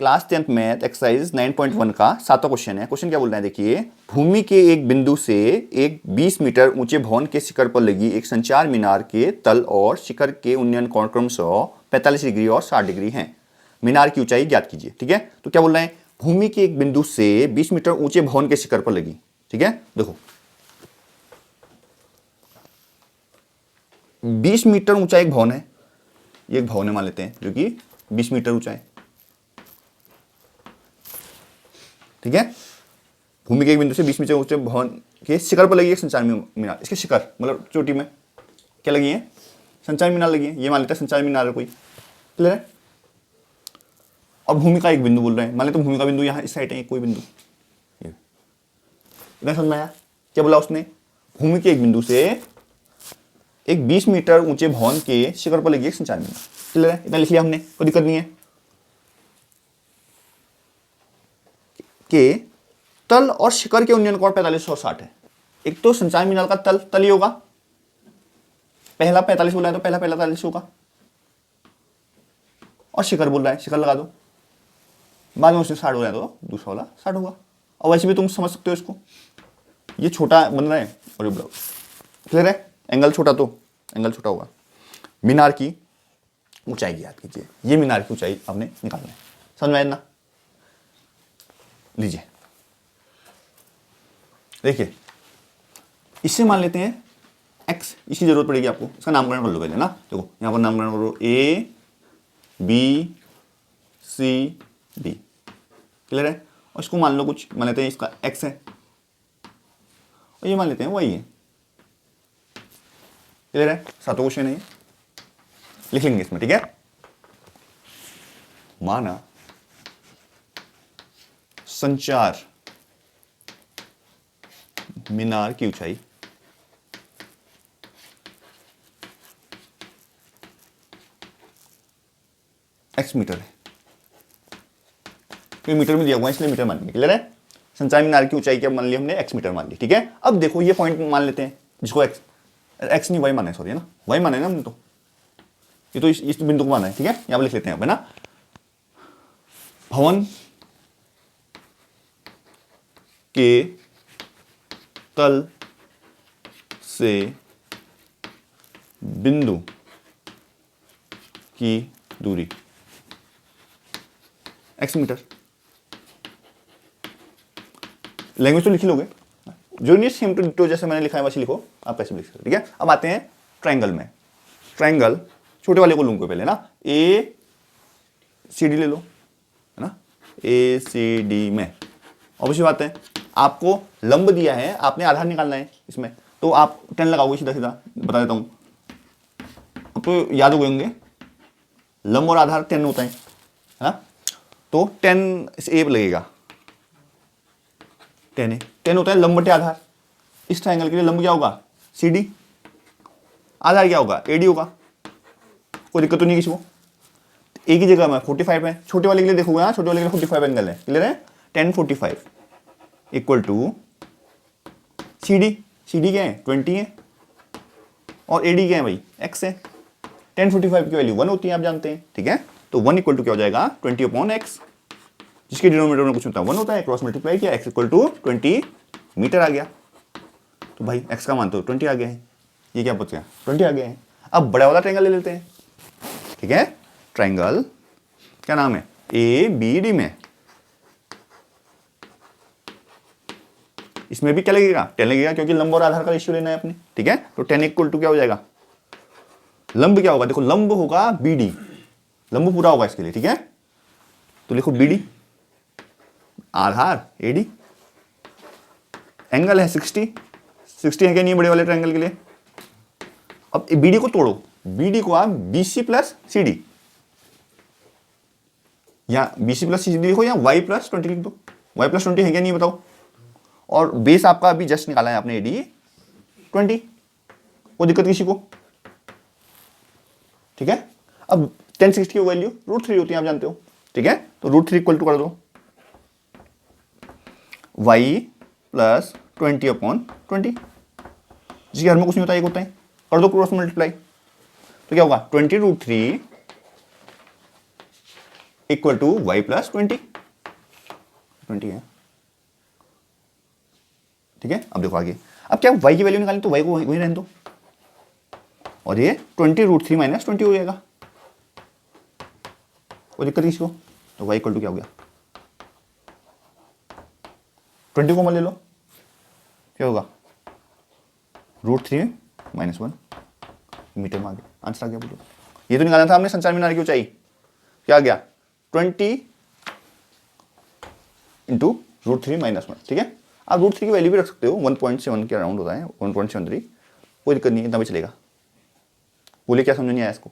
Class 10th math exercise 9.1 का 7वां question है। Question क्या बोल रहा है देखिए, भूमि के एक बिंदु से एक 20 मीटर ऊंचे भवन के शिखर पर लगी एक संचार मीनार के तल और शिखर के उन्नयन कोण क्रमशः 45 डिग्री और 60 डिग्री हैं। मीनार की ऊंचाई ज्ञात कीजिए। ठीक है, तो क्या बोल रहे हैं, भूमि के एक बिंदु से 20 मीटर ऊंचे भवन के शिखर पर लगी। ठीक है, देखो 20 मीटर ऊंचा एक भवन है, ये एक भवन है मान लेते हैं जो कि 20 मीटर ऊंचा है। ठीक है, भूमि के एक बिंदु से 20 मीटर ऊंचे भवन के शिखर पर लगी एक संचार मीनार। इसके शिखर मतलब चोटी में क्या लगी है, संचार मीनार लगी है। ये मान लेते हैं संचार मीनार है कोई, क्लियर है। और भूमि का एक बिंदु बोल रहे हैं, मान लेते भूमि का बिंदु यहाँ इस साइड है, कोई बिंदु। इतना समझ में आया क्या बोला उसने, भूमि के एक बिंदु से एक 20 मीटर ऊंचे भवन के शिखर पर लगी एक संचार मीनार। क्लियर है, इतना लिख लिया हमने, कोई दिक्कत नहीं है। के तल और शिखर के उन्नयन कोण 45 और 60 है। एक तो संचार मीनार का तल ही होगा, पहला 45 बोला है तो पहला 45 होगा, और शिखर बोल रहा है शिखर लगा दो, बाद में उससे 60 हो रहा है तो दूसरा वाला 60 होगा। और वैसे भी तुम समझ सकते हो इसको, ये छोटा बन रहा है और ये बड़ा, क्लियर है। एंगल छोटा तो एंगल छोटा होगा। मीनार की ऊंचाई की याद कीजिए, ये मीनार की ऊंचाई आपने निकालना है, समझ में आया ना। लीजिए देखिए, इससे मान लेते हैं x, इसकी जरूरत पड़ेगी आपको, इसका नामकरण कर लो पहले ना। देखो यहां पर नामकरण करो a b c d, clear है। और इसको मान लो कुछ, मान लेते हैं इसका x है और ये मान लेते हैं y है, क्लियर है। 7वां क्वेश्चन है, लिख लेंगे इसमें। ठीक है, माना संचार मीनार की ऊंचाई x मीटर है, क्योंकि मीटर में दिया हुआ है इसलिए मीटर मान लिया, क्लियर है। संचार मीनार की ऊंचाई क्या मान ली हमने, x मीटर मान ली। ठीक है, अब देखो ये पॉइंट मान लेते हैं जिसको x नहीं y माना है, सॉरी है ना, y माना है ना हमने, तो ये तो इस बिंदु को माना है। ठीक है, यहां पर लिख लेते हैं ना, भवन के तल से बिंदु की दूरी x मीटर। लैंग्वेज तो लिख लोगे, जो नहीं सेम टू डिटो जैसे मैंने लिखा है वैसे लिखो, आप कैसे लिख सकते। ठीक है, अब आते हैं ट्रायंगल में। ट्रायंगल छोटे वाले को लूंगा पहले ना, ए सी डी ले लो, है ना, ए सी डी में ऑब्वियसली बात है, आपको लंब दिया है, आपने आधार निकालना है इसमें, तो आप 10 लगाओगे सीधा सीधा, बता देता हूं अब तो याद हो गए होंगे, लंब और आधार 10 होता है ना। तो 10 ए लगेगा, 10 होता है लंब बटे आधार। इस ट्रायंगल के लिए लंब क्या होगा, सी डी, आधार क्या होगा, एडी होगा। कोई दिक्कत तो नहीं किसी को। एक ही जगह में 45 है, छोटे वाले के लिए देखोगे, हाँ छोटे वाले के लिए 45 एंगल है, क्लियर है। 10 45 equal to C D, C D क्या है 20 है, और ए डी क्या है भाई x है। 10 45 की वैल्यू 1 होती है, आप जानते हैं। ठीक है, तो 1 इक्वल टू क्या हो जाएगा 20/x, जिसके डिनोमिनेटर में कुछ होता है 1 होता है, क्रॉस मल्टीप्लाई किया, x इक्वल टू 20 मीटर आ गया। तो भाई x का मान तो 20 आ गया है, ये क्या पूछ गया 20 आ गया है। अब बड़ा वाला ट्रायंगल ले लेते हैं। ठीक है, ट्रायंगल क्या नाम है, ए बी डी में, इसमें भी क्या लगेगा 10 लगेगा, क्योंकि लंब और आधार का रेशियो लेना है अपने। ठीक है, तो 10 इक्वल टू क्या हो जाएगा, लंब क्या होगा, देखो लंब होगा बी डी, लंब पूरा होगा इसके लिए। ठीक है, तो लिखो बी डी, आधार ए डी, एंगल है 60 है क्या नहीं बड़े वाले ट्रायंगल के लिए। अब बी डी को तोड़ो, बी डी को आप B C plus C D, या B C plus C D लिखो, या वाई प्लस 20 लिख दो। वाई प्लस 20 है क्या नहीं बताओ, और बेस आपका अभी जस्ट निकाला है आपने एडी 20, कोई दिक्कत किसी को। ठीक है, अब 10 60 की वैल्यू √3 होती है, आप जानते हो। ठीक है, तो √3 इक्वल टू कर दो y प्लस 20/20, जिसके घर में कुछ नहीं होता, एक होता है, कर दो क्रॉस मल्टीप्लाई, तो क्या होगा 20 √3 इक्वल टू वाई प्लस 20 है। ठीक है, अब देखो आगे, अब क्या y की वैल्यू निकालें तो y को वही रहने दो, और ये 20√3 माइनस 20 हो जाएगा। कोई दिक्कत किसी को? तो y इक्वल टू क्या हो गया, 20 को मत ले लो, क्या होगा √3 माइनस 1 मीटर में आ गया, आंसर आ गया। बोलो, ये तो निकालना था हमने संचार मीनार की ऊंचाई, क्या आ गया 20 इंटू √3 माइनस 1। ठीक है, आप √3 की वैल्यू भी रख सकते हो, 1.7 के अराउंड होता है, 1.73, कोई दिक्कत नहीं है, इतना भी चलेगा। बोले क्या समझ नहीं आया इसको?